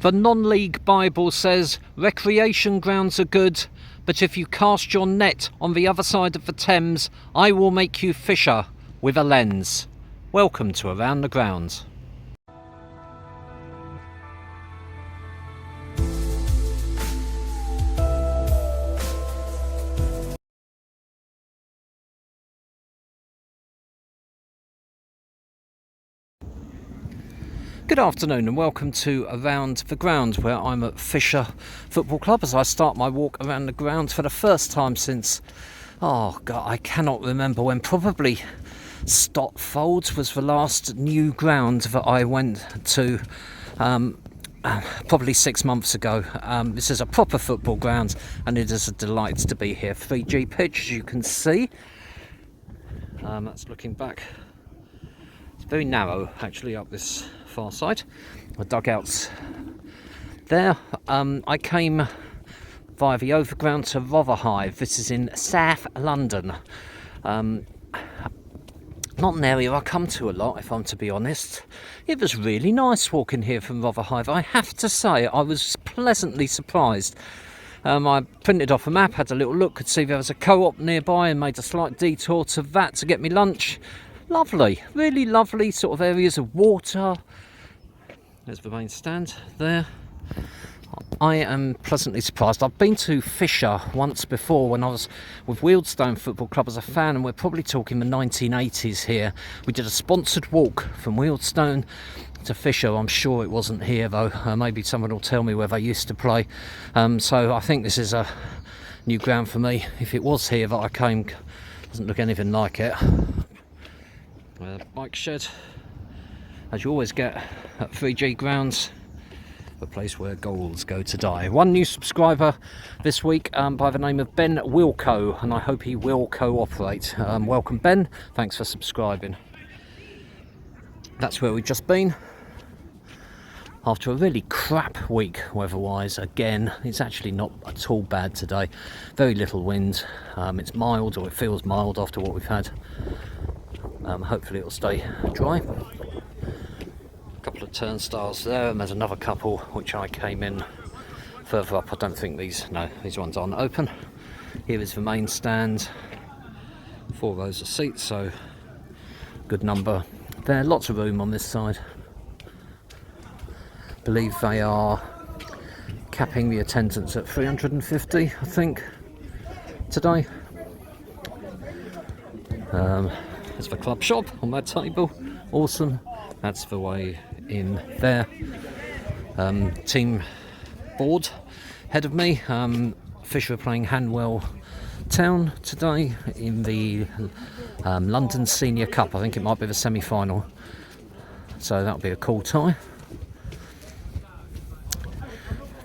The non-league Bible says recreation grounds are good, but if you cast your net on the other side of the Thames, I will make you fisher with a lens. Welcome to Around the Grounds. Good afternoon and welcome to Around the Ground, where I'm at Fisher Football Club as I start my walk around the ground for the first time since, I cannot remember when. Probably Stotfold was the last new ground that I went to, probably 6 months ago. This is a proper football ground and it is a delight to be here. 3G pitch, as you can see. That's looking back. It's very narrow actually up this far side. The dugouts there. I came via the overground to Rotherhithe. This is in South London. Not an area I come to a lot, if I'm to be honest. It was really nice walking here from Rotherhithe. I have to say, I was pleasantly surprised. I printed off a map, had a little look, could see there was a co-op nearby and made a slight detour to that to get me lunch. Lovely, really lovely sort of areas of water. There's the main stand there. I am pleasantly surprised. I've been to Fisher once before when I was with Wealdstone Football Club as a fan, and we're probably talking the 1980s here. We did a sponsored walk from Wealdstone to Fisher. I'm sure it wasn't here though. Maybe someone will tell me where they used to play. So I think this is a new ground for me. If it was here that I came, doesn't look anything like it. Bike shed, as you always get at 3G grounds, the place where goals go to die. One new subscriber this week by the name of Ben Wilco, and I hope he will cooperate. Welcome Ben, thanks for subscribing. That's where we've just been. After a really crap week weather-wise, again, it's actually not at all bad today. Very little wind. It's mild, or it feels mild after what we've had. Hopefully it'll stay dry. A couple of turnstiles there, and there's another couple which I came in further up. I don't think these ones aren't open. Here is the main stand, 4 rows of seats, so good number there. Lots of room on this side. Believe they are capping the attendance at 350, I think, today. There's the club shop on that table, awesome. That's the way in there. Team board ahead of me. Fisher are playing Hanwell Town today in the London Senior Cup. I think it might be the semi-final, so that'll be a cool tie.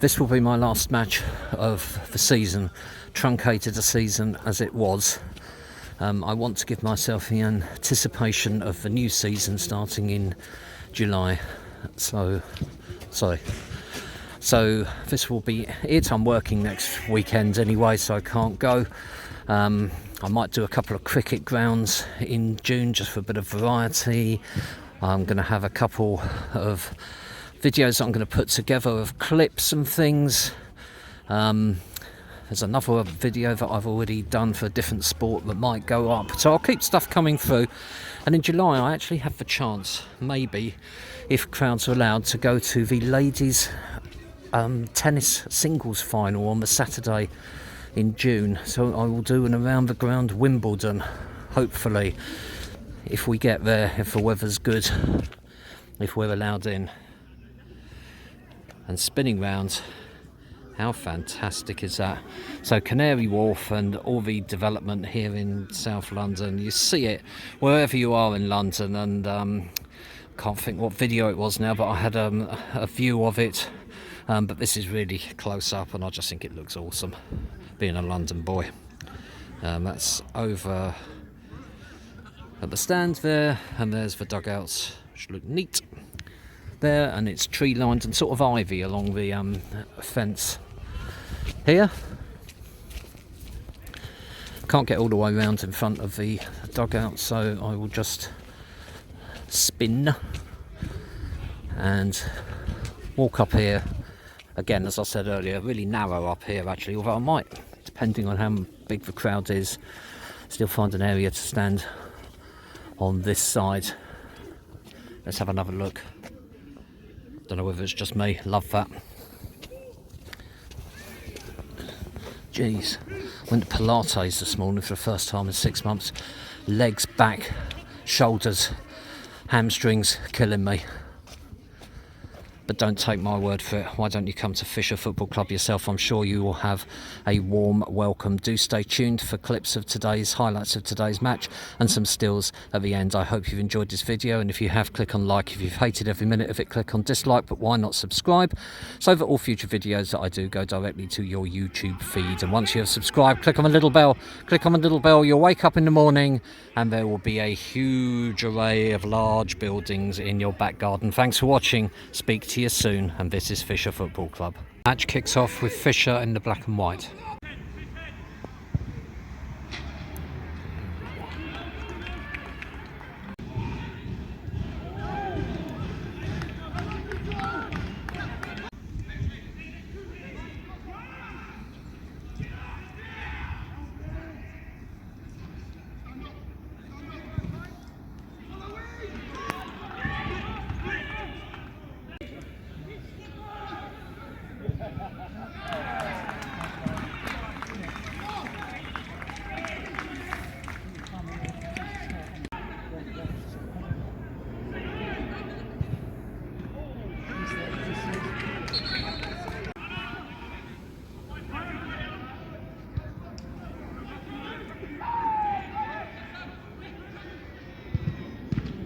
This will be my last match of the season, truncated a season as it was. I want to give myself the anticipation of the new season starting in July. So this will be it. I'm working next weekend anyway, so I can't go. I might do a couple of cricket grounds in June just for a bit of variety. I'm going to have a couple of videos that I'm going to put together of clips and things. There's another video that I've already done for a different sport that might go up. So I'll keep stuff coming through. And in July, I actually have the chance, maybe, if crowds are allowed, to go to the ladies' tennis singles final on the Saturday in June. So I will do an Around the Ground Wimbledon, hopefully, if we get there, if the weather's good, if we're allowed in. And spinning round. How fantastic is that? So Canary Wharf and all the development here in South London, you see it wherever you are in London, and can't think what video it was now, but I had a view of it, but this is really close up and I just think it looks awesome, being a London boy. That's over at the stand there, and there's the dugouts, which look neat there, and it's tree lined and sort of ivy along the fence here. Can't get all the way around in front of the dugout, so I will just spin and walk up here Again, as I said earlier, really narrow up here actually, although I might, depending on how big the crowd is, still find an area to stand on this side. Let's have another look. Don't know whether it's just me. Love that. Jeez, went to Pilates this morning for the first time in 6 months. Legs, back, shoulders, hamstrings, killing me. But don't take my word for it. Why don't you come to Fisher Football Club yourself? I'm sure you will have a warm welcome. Do stay tuned for clips of today's highlights of today's match and some stills at the end. I hope you've enjoyed this video, and if you have, click on like. If you've hated every minute of it, click on dislike, but why not subscribe so that all future videos that I do go directly to your YouTube feed. And once you have subscribed, click on the little bell. Click on the little bell. You'll wake up in the morning and there will be a huge array of large buildings in your back garden. Thanks for watching. Speak to you soon, and this is Fisher Football Club. Match kicks off with Fisher in the black and white.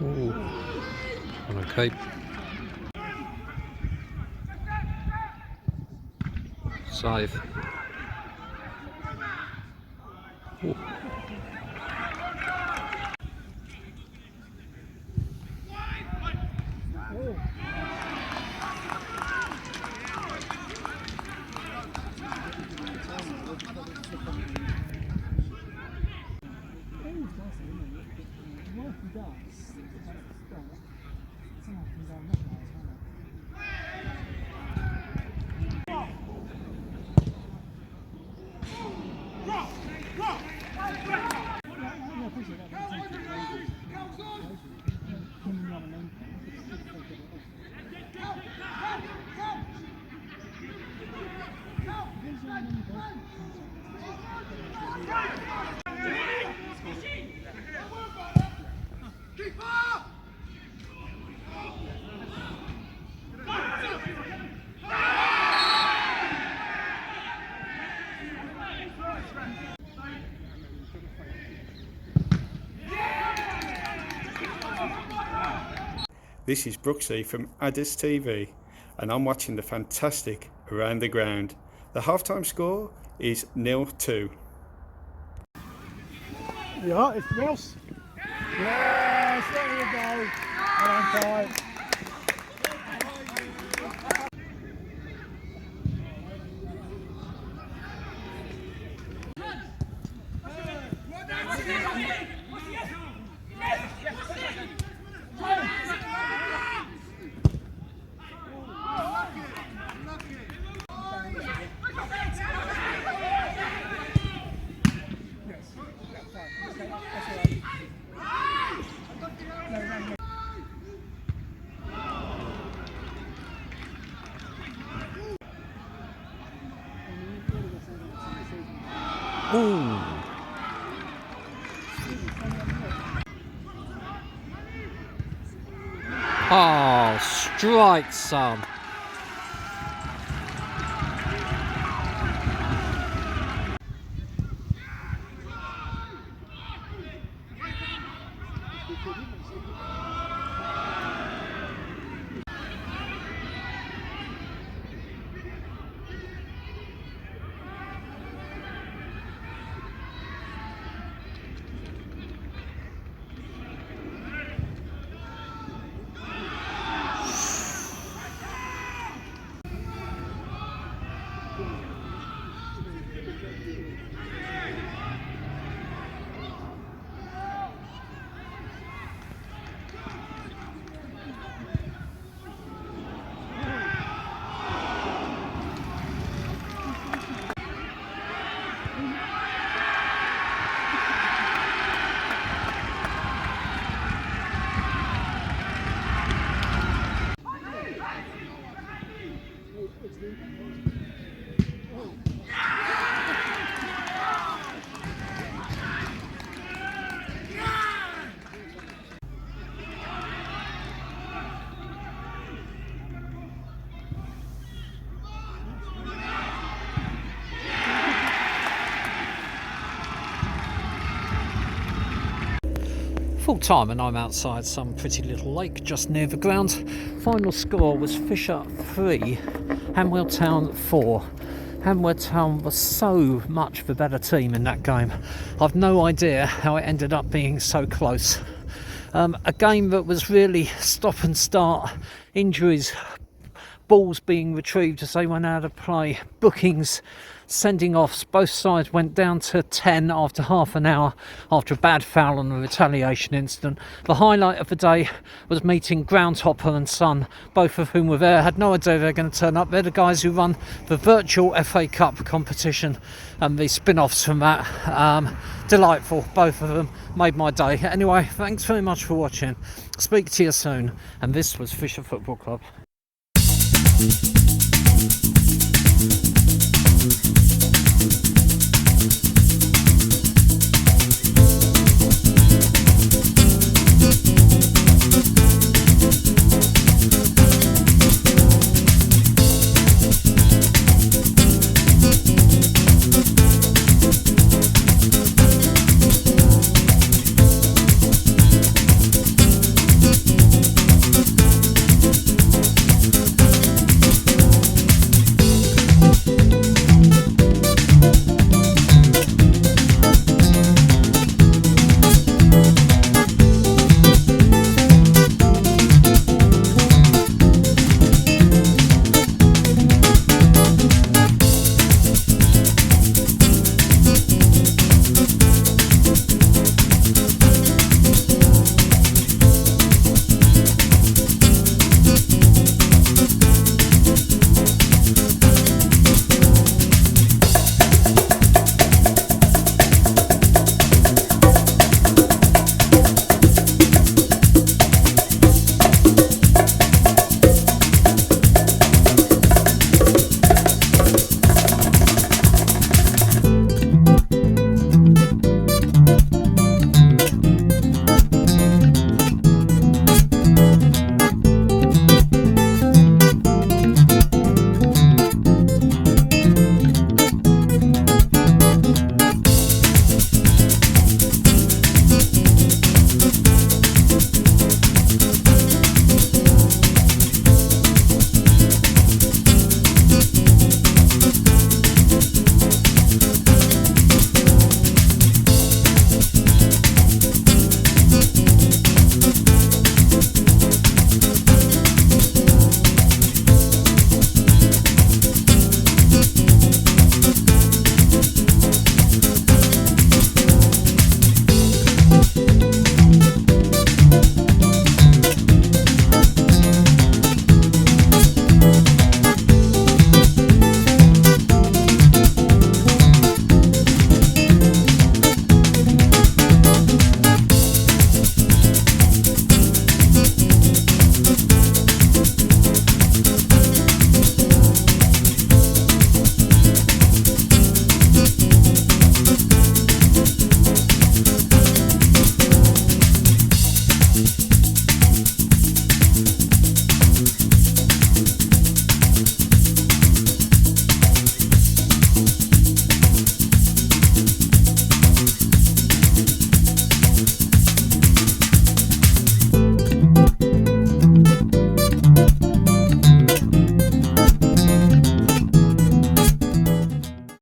Ooh. Okay. Save. Ooh. This is Brooksy from Addis TV, and I'm watching the fantastic Around the Ground. The halftime score is 0-2. You alright, it's Ross? Yes, there you go. Well on time. Ooh. Oh, strike some. full time and I'm outside some pretty little lake just near the ground. Final score was Fisher 3, Hanwell Town 4. Hanwell Town was so much the better team in that game. I've no idea how it ended up being so close. A game that was really stop and start, injuries, balls being retrieved as they went out of play, bookings, sending offs. Both sides went down to 10 after half an hour after a bad foul on a retaliation incident. The highlight of the day was meeting Groundhopper and Son, both of whom were there. Had no idea they were going to turn up. They're the guys who run the virtual FA Cup competition and the spin-offs from that. Delightful, both of them made my day. Anyway, thanks very much for watching. Speak to you soon. And this was Fisher Football Club. Thank you.